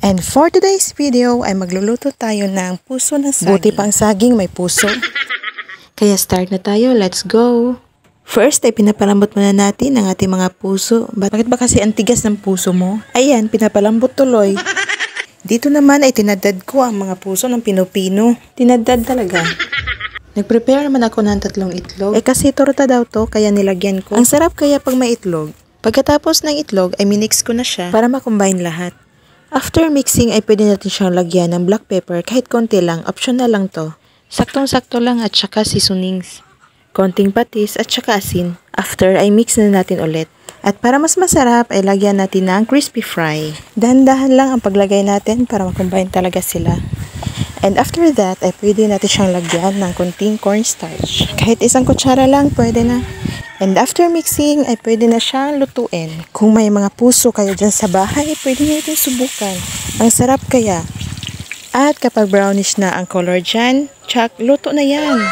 And for today's video ay magluluto tayo ng puso ng saging. Buti pa ang saging may puso. Kaya start na tayo, let's go! First ay pinapalambot muna natin ang ating mga puso. Bakit ba kasi ang tigas ng puso mo? Ayan, pinapalambot tuloy. Dito naman ay tinadad ko ang mga puso ng pinupino. Tinadad talaga. Nag-prepare naman ako ng 3 itlog. Kasi torta daw to, kaya nilagyan ko. Ang sarap kaya pag may itlog. Pagkatapos ng itlog ay minix ko na siya para makombine lahat. After mixing ay pwede natin siyang lagyan ng black pepper kahit konti lang, optional lang to. Saktong-sakto lang at saka seasonings. Konting patis at saka asin. After ay mix na natin ulit. At para mas masarap ay lagyan natin ng crispy fry. Dahan-dahan lang ang paglagay natin para makombine talaga sila. And after that ay pwede natin siyang lagyan ng konting cornstarch. Kahit 1 kutsara lang pwede na. And after mixing ay pwede na siyang lutuin. Kung may mga puso kayo dyan sa bahay, pwede natin subukan. Ang sarap kaya. At kapag brownish na ang color dyan, tsak, luto na yan.